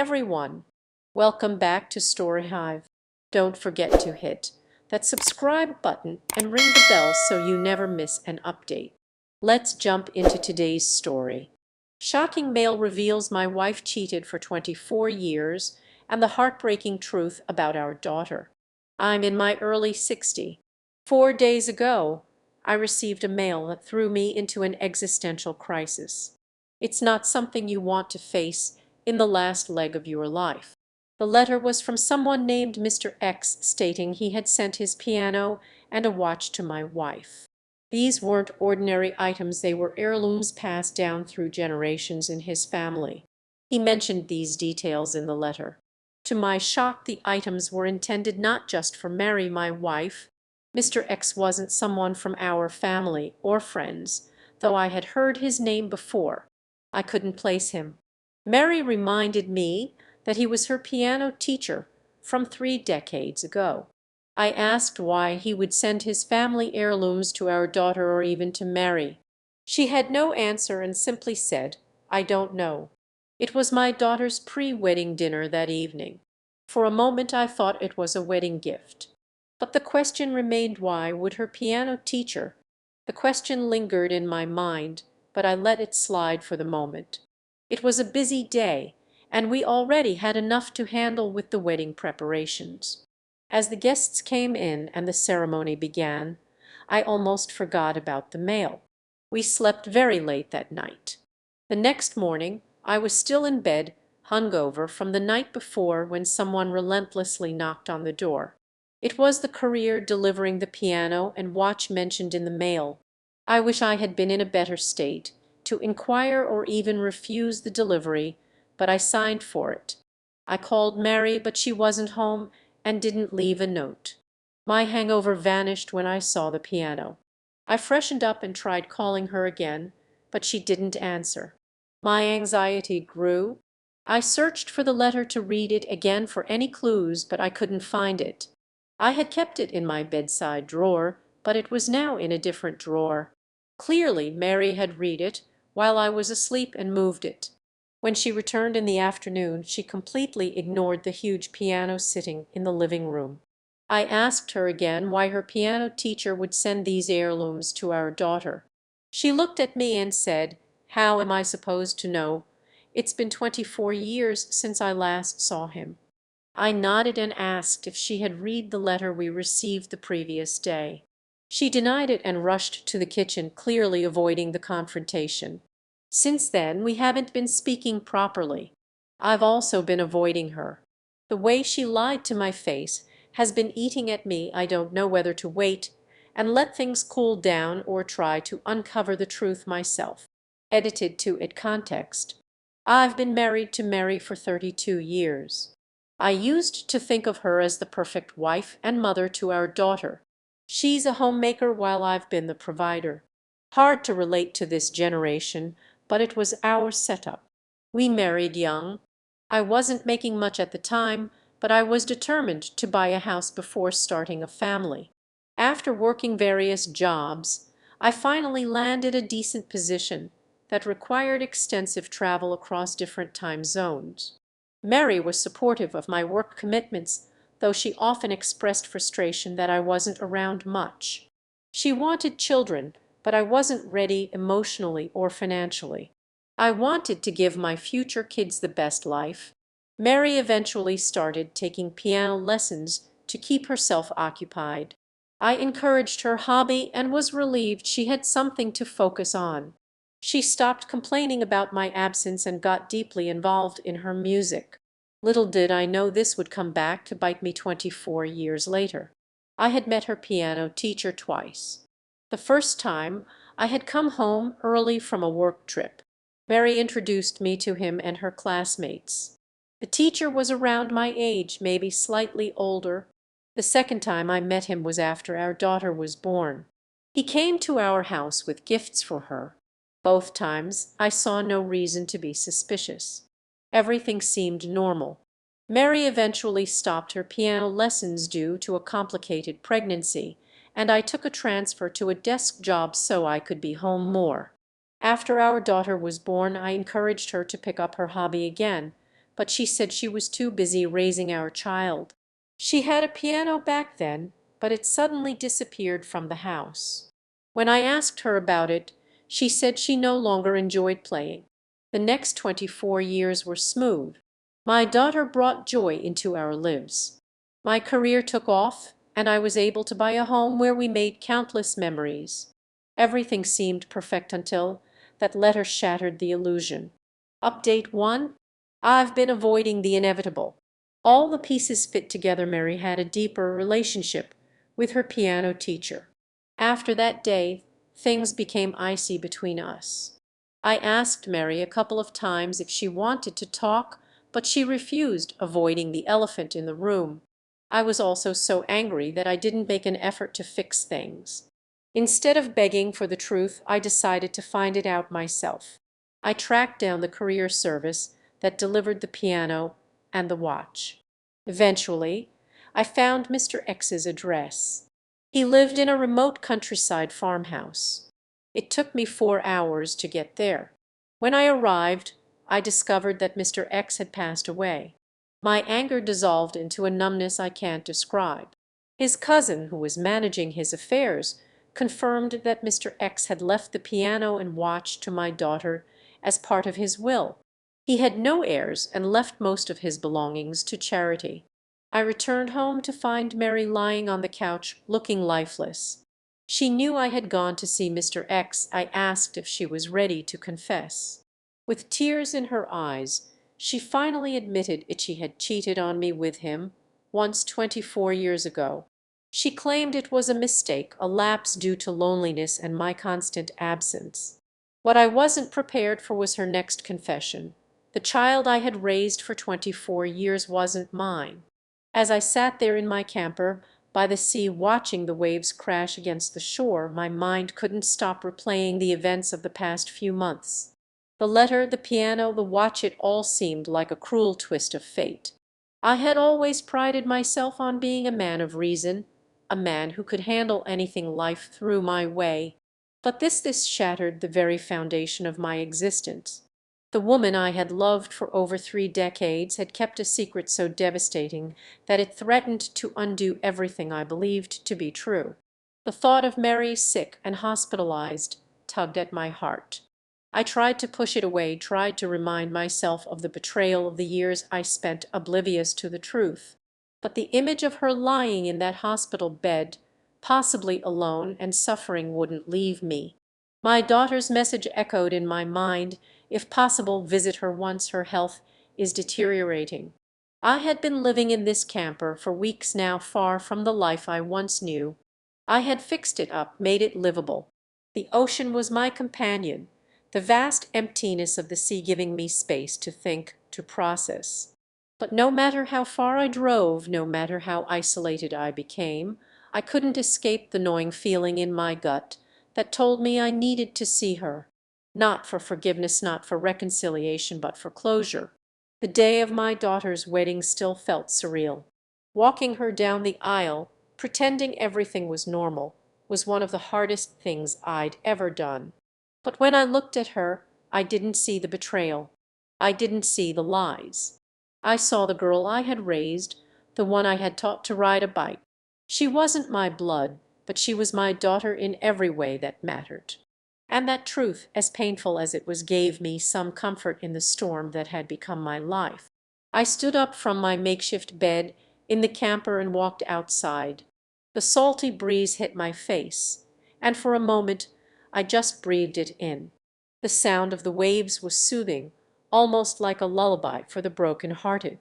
everyone! Welcome back to Story Hive. Don't forget to hit that subscribe button and ring the bell so you never miss an update. Let's jump into today's story. Shocking mail reveals my wife cheated for 24 years and the heartbreaking truth about our daughter. I'm in my early 60s. 4 days ago, I received a mail that threw me into an existential crisis. It's not something you want to face in the last leg of your life. The letter was from someone named Mr. X stating he had sent his piano and a watch to my wife. These weren't ordinary items, they were heirlooms passed down through generations in his family. He mentioned these details in the letter. To my shock, the items were intended not just for Mary, my wife. Mr. X wasn't someone from our family or friends, though I had heard his name before. I couldn't place him. Mary reminded me that he was her piano teacher from 3 decades ago. I asked why he would send his family heirlooms to our daughter or even to Mary. She had no answer and simply said, "I don't know." It was my daughter's pre-wedding dinner that evening. For a moment I thought it was a wedding gift. But the question remained, why would her piano teacher? The question lingered in my mind, but I let it slide for the moment. It was a busy day, and we already had enough to handle with the wedding preparations. As the guests came in and the ceremony began, I almost forgot about the mail. We slept very late that night. The next morning I was still in bed, hungover from the night before, when someone relentlessly knocked on the door. It was the courier delivering the piano and watch mentioned in the mail. I wish I had been in a better state to inquire or even refuse the delivery, but I signed for it. I called Mary, but she wasn't home and didn't leave a note. My hangover vanished when I saw the piano. I freshened up and tried calling her again, but she didn't answer. My anxiety grew. I searched for the letter to read it again for any clues, but I couldn't find it. I had kept it in my bedside drawer, but it was now in a different drawer. Clearly Mary had read it while I was asleep and moved it. When she returned in the afternoon, she completely ignored the huge piano sitting in the living room. I asked her again why her piano teacher would send these heirlooms to our daughter. She looked at me and said, "How am I supposed to know? It's been 24 years since I last saw him." I nodded and asked if she had read the letter we received the previous day. She denied it and rushed to the kitchen, clearly avoiding the confrontation. Since then, we haven't been speaking properly. I've also been avoiding her. The way she lied to my face has been eating at me. I don't know whether to wait and let things cool down or try to uncover the truth myself. Edited to it context. I've been married to Mary for 32 years. I used to think of her as the perfect wife and mother to our daughter. She's a homemaker while I've been the provider. Hard to relate to this generation, but it was our setup. We married young. I wasn't making much at the time, but I was determined to buy a house before starting a family. After working various jobs, I finally landed a decent position that required extensive travel across different time zones. Mary was supportive of my work commitments, though she often expressed frustration that I wasn't around much. She wanted children, but I wasn't ready emotionally or financially. I wanted to give my future kids the best life. Mary eventually started taking piano lessons to keep herself occupied. I encouraged her hobby and was relieved she had something to focus on. She stopped complaining about my absence and got deeply involved in her music. Little did I know this would come back to bite me 24 years later. I had met her piano teacher twice. The first time, I had come home early from a work trip. Mary introduced me to him and her classmates. The teacher was around my age, maybe slightly older. The second time I met him was after our daughter was born. He came to our house with gifts for her. Both times I saw no reason to be suspicious. Everything seemed normal. Mary eventually stopped her piano lessons due to a complicated pregnancy, and I took a transfer to a desk job so I could be home more. After our daughter was born, I encouraged her to pick up her hobby again, but she said she was too busy raising our child. She had a piano back then, but it suddenly disappeared from the house. When I asked her about it, she said she no longer enjoyed playing. The next 24 years were smooth. My daughter brought joy into our lives. My career took off, and I was able to buy a home where we made countless memories. Everything seemed perfect until that letter shattered the illusion. Update 1. I've been avoiding the inevitable. All the pieces fit together. Mary had a deeper relationship with her piano teacher. After that day, things became icy between us. I asked Mary a couple of times if she wanted to talk, but she refused, avoiding the elephant in the room. I was also so angry that I didn't make an effort to fix things. Instead of begging for the truth, I decided to find it out myself. I tracked down the courier service that delivered the piano and the watch. Eventually, I found Mr. X's address. He lived in a remote countryside farmhouse. It took me 4 hours to get there. When I arrived, I discovered that Mr. X had passed away. My anger dissolved into a numbness I can't describe. His cousin, who was managing his affairs, confirmed that Mr. X had left the piano and watch to my daughter as part of his will. He had no heirs and left most of his belongings to charity. I returned home to find Mary lying on the couch, looking lifeless. She knew I had gone to see Mr. X. I asked if she was ready to confess. With tears in her eyes, she finally admitted she had cheated on me with him, once 24 years ago. She claimed it was a mistake, a lapse due to loneliness and my constant absence. What I wasn't prepared for was her next confession. The child I had raised for 24 years wasn't mine. As I sat there in my camper by the sea watching the waves crash against the shore, my mind couldn't stop replaying the events of the past few months. The letter, the piano, the watch, it all seemed like a cruel twist of fate. I had always prided myself on being a man of reason, a man who could handle anything life threw my way. But this shattered the very foundation of my existence. The woman I had loved for over 3 decades had kept a secret so devastating that it threatened to undo everything I believed to be true. The thought of Mary sick and hospitalized tugged at my heart. I tried to push it away, tried to remind myself of the betrayal of the years I spent oblivious to the truth. But the image of her lying in that hospital bed, possibly alone and suffering, wouldn't leave me. My daughter's message echoed in my mind: if possible, visit her once her health is deteriorating. I had been living in this camper for weeks now, far from the life I once knew. I had fixed it up, made it livable. The ocean was my companion, the vast emptiness of the sea giving me space to think, to process. But no matter how far I drove, no matter how isolated I became, I couldn't escape the gnawing feeling in my gut that told me I needed to see her. Not for forgiveness, not for reconciliation, but for closure. The day of my daughter's wedding still felt surreal. Walking her down the aisle, pretending everything was normal, was one of the hardest things I'd ever done. But when I looked at her, I didn't see the betrayal. I didn't see the lies. I saw the girl I had raised, the one I had taught to ride a bike. She wasn't my blood, but she was my daughter in every way that mattered. And that truth, as painful as it was, gave me some comfort in the storm that had become my life. I stood up from my makeshift bed in the camper and walked outside. The salty breeze hit my face, and for a moment I just breathed it in. The sound of the waves was soothing, almost like a lullaby for the broken-hearted.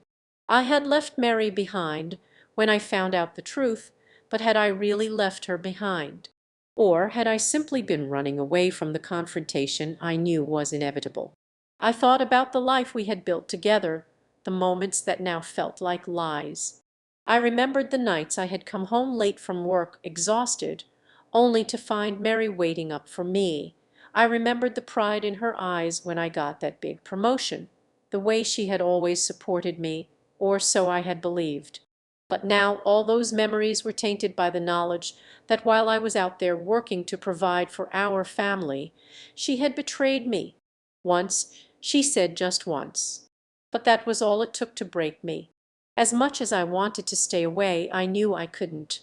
I had left Mary behind when I found out the truth, but had I really left her behind? Or had I simply been running away from the confrontation I knew was inevitable? I thought about the life we had built together, the moments that now felt like lies. I remembered the nights I had come home late from work, exhausted, only to find Mary waiting up for me. I remembered the pride in her eyes when I got that big promotion, the way she had always supported me, or so I had believed. But now all those memories were tainted by the knowledge that while I was out there working to provide for our family, she had betrayed me. Once, she said, just once. but that was all it took to break me. As much as I wanted to stay away, I knew I couldn't.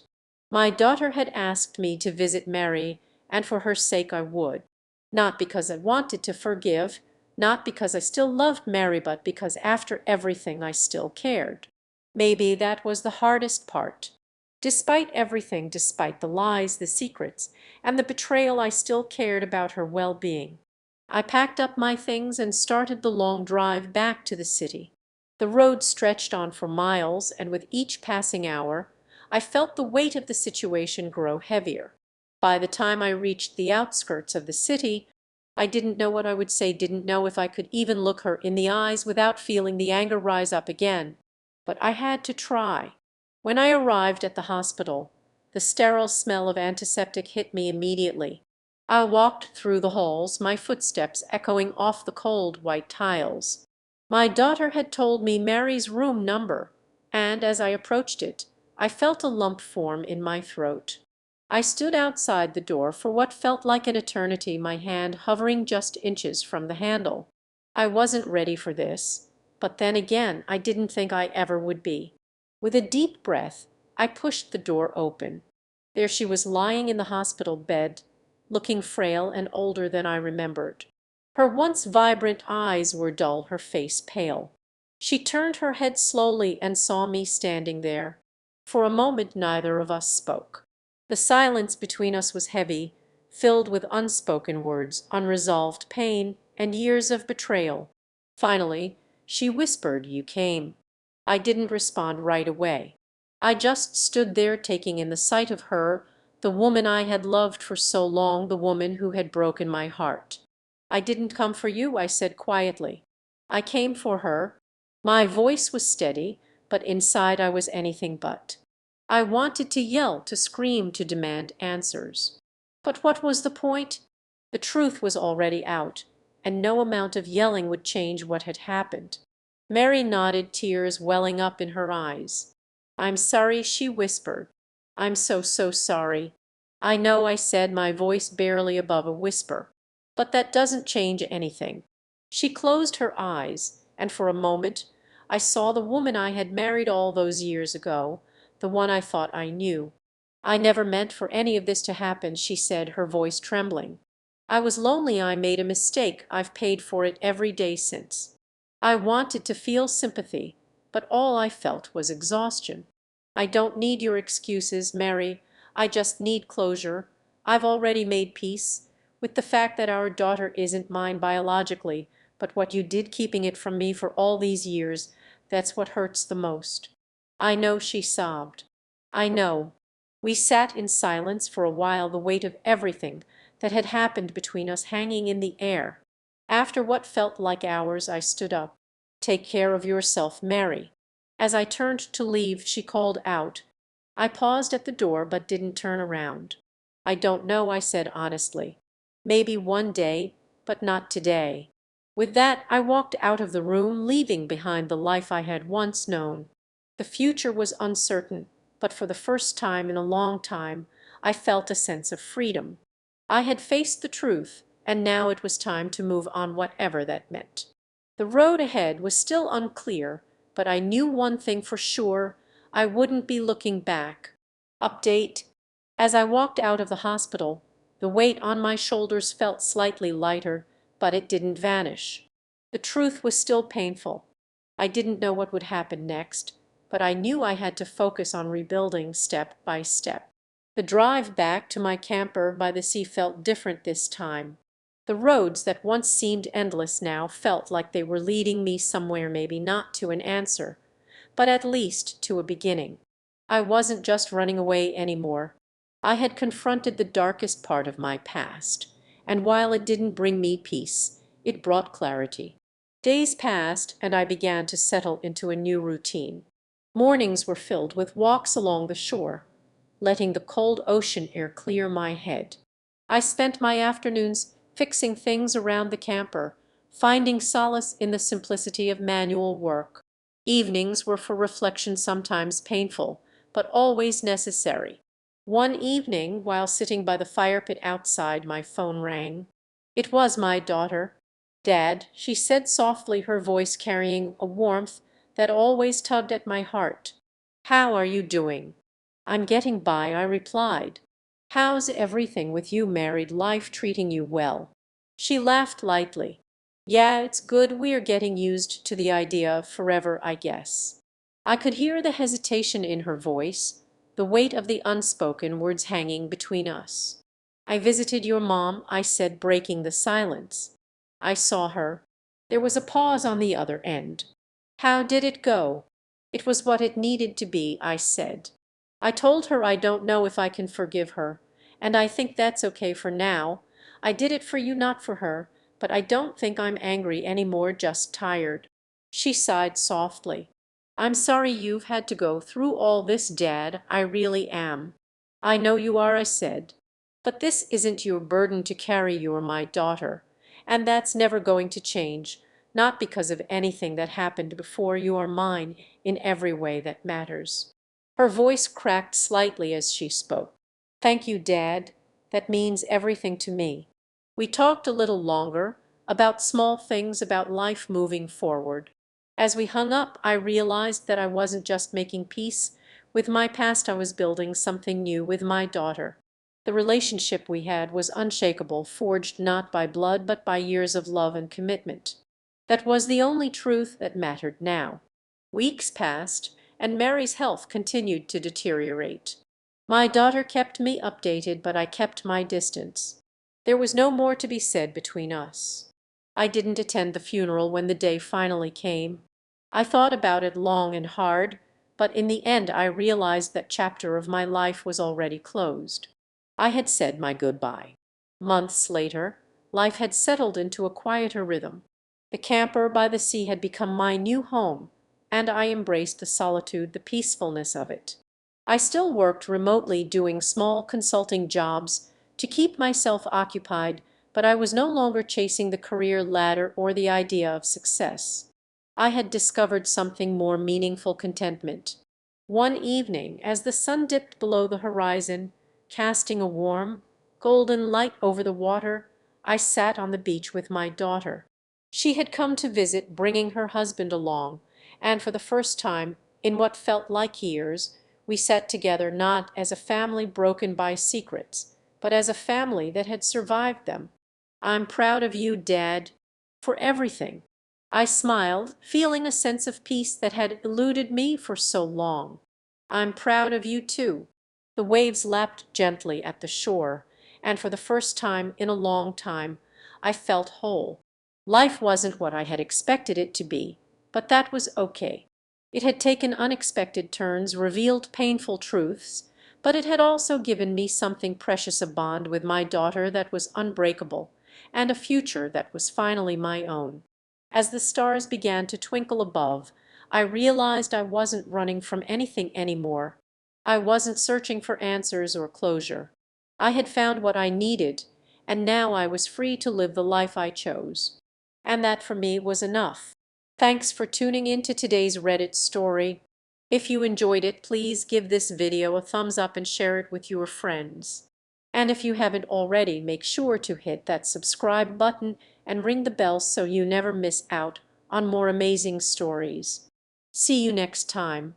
My daughter had asked me to visit Mary, and for her sake I would. Not because I wanted to forgive, not because I still loved Mary, but because after everything I still cared. Maybe that was the hardest part. Despite everything, despite the lies, the secrets, and the betrayal, I still cared about her well-being. I packed up my things and started the long drive back to the city. The road stretched on for miles, and with each passing hour I felt the weight of the situation grow heavier. By the time I reached the outskirts of the city, I didn't know what I would say, didn't know if I could even look her in the eyes without feeling the anger rise up again. But I had to try. When I arrived at the hospital, the sterile smell of antiseptic hit me immediately. I walked through the halls, my footsteps echoing off the cold white tiles. My daughter had told me Mary's room number, and as I approached it, I felt a lump form in my throat. I stood outside the door for what felt like an eternity, my hand hovering just inches from the handle. I wasn't ready for this, but then again I didn't think I ever would be. With a deep breath, I pushed the door open. There she was lying in the hospital bed, looking frail and older than I remembered. Her once vibrant eyes were dull, her face pale. She turned her head slowly and saw me standing there. For a moment neither of us spoke. The silence between us was heavy, filled with unspoken words, unresolved pain, and years of betrayal. Finally, she whispered, "You came." I didn't respond right away. I just stood there taking in the sight of her, the woman I had loved for so long, the woman who had broken my heart. "I didn't come for you," I said quietly. "I came for her." My voice was steady, but inside I was anything but. I wanted to yell, to scream, to demand answers. But what was the point? The truth was already out, and no amount of yelling would change what had happened. Mary nodded, tears welling up in her eyes. "I'm sorry," she whispered. "I'm so sorry." "I know," I said, my voice barely above a whisper. "But that doesn't change anything." She closed her eyes, and for a moment I saw the woman I had married all those years ago, the one I thought I knew. "I never meant for any of this to happen," she said, her voice trembling. "I was lonely, I made a mistake, I've paid for it every day since." I wanted to feel sympathy, but all I felt was exhaustion. "I don't need your excuses, Mary. I just need closure. I've already made peace with the fact that our daughter isn't mine biologically, but what you did keeping it from me for all these years, that's what hurts the most." "I know," she sobbed. "I know." We sat in silence for a while, the weight of everything that had happened between us hanging in the air. After what felt like hours, I stood up. "Take care of yourself, Mary." As I turned to leave, she called out. I paused at the door but didn't turn around. "I don't know," I said honestly. "Maybe one day, but not today." With that I walked out of the room, leaving behind the life I had once known. The future was uncertain, but for the first time in a long time I felt a sense of freedom. I had faced the truth, and now it was time to move on, whatever that meant. The road ahead was still unclear, but I knew one thing for sure: I wouldn't be looking back. Update: as I walked out of the hospital, the weight on my shoulders felt slightly lighter, but it didn't vanish. The truth was still painful. I didn't know what would happen next, but I knew I had to focus on rebuilding step by step. The drive back to my camper by the sea felt different this time. The roads that once seemed endless now felt like they were leading me somewhere, maybe not to an answer, but at least to a beginning. I wasn't just running away anymore. I had confronted the darkest part of my past, and while it didn't bring me peace, it brought clarity. Days passed, and I began to settle into a new routine. Mornings were filled with walks along the shore, letting the cold ocean air clear my head. I spent my afternoons fixing things around the camper, finding solace in the simplicity of manual work. Evenings were for reflection, sometimes painful, but always necessary. One evening, while sitting by the fire pit outside, my phone rang. It was my daughter. "Dad," she said softly, her voice carrying a warmth that always tugged at my heart. "How are you doing?" "I'm getting by," I replied. "How's everything with you, married life treating you well?" She laughed lightly. "Yeah, it's good. We're getting used to the idea of forever, I guess." I could hear the hesitation in her voice, the weight of the unspoken words hanging between us. "I visited your mom," I said, breaking the silence. "I saw her." There was a pause on the other end. "How did it go?" "It was what it needed to be," I said. I told her I don't know if I can forgive her, and I think that's okay for now. I did it for you, not for her, but I don't think I'm angry anymore, just tired. She sighed softly. "I'm sorry you've had to go through all this, Dad. I really am." "I know you are," I said. "But this isn't your burden to carry. You're my daughter, and that's never going to change, not because of anything that happened before. You are mine in every way that matters." Her voice cracked slightly as she spoke. "Thank you, Dad. That means everything to me." We talked a little longer, about small things, about life moving forward. As we hung up, I realized that I wasn't just making peace with my past, I was building something new with my daughter. The relationship we had was unshakable, forged not by blood but by years of love and commitment. That was the only truth that mattered now. Weeks passed, and Mary's health continued to deteriorate. My daughter kept me updated, but I kept my distance. There was no more to be said between us. I didn't attend the funeral when the day finally came. I thought about it long and hard, but in the end I realized that chapter of my life was already closed. I had said my goodbye. Months later, life had settled into a quieter rhythm. The camper by the sea had become my new home, and I embraced the solitude, the peacefulness of it. I still worked remotely, doing small consulting jobs to keep myself occupied, but I was no longer chasing the career ladder or the idea of success. I had discovered something more meaningful: contentment. One evening, as the sun dipped below the horizon, casting a warm, golden light over the water, I sat on the beach with my daughter. She had come to visit, bringing her husband along, and for the first time in what felt like years, we sat together not as a family broken by secrets, but as a family that had survived them. "I'm proud of you, Dad, for everything." I smiled, feeling a sense of peace that had eluded me for so long. "I'm proud of you too." The waves lapped gently at the shore, and for the first time in a long time I felt whole. Life wasn't what I had expected it to be, but that was okay. It had taken unexpected turns, revealed painful truths, but it had also given me something precious: a bond with my daughter that was unbreakable, and a future that was finally my own. As the stars began to twinkle above, I realized I wasn't running from anything anymore. I wasn't searching for answers or closure. I had found what I needed, and now I was free to live the life I chose. And that for me was enough. Thanks for tuning in to today's Reddit story. If you enjoyed it, please give this video a thumbs up and share it with your friends. And if you haven't already, make sure to hit that subscribe button and ring the bell so you never miss out on more amazing stories. See you next time.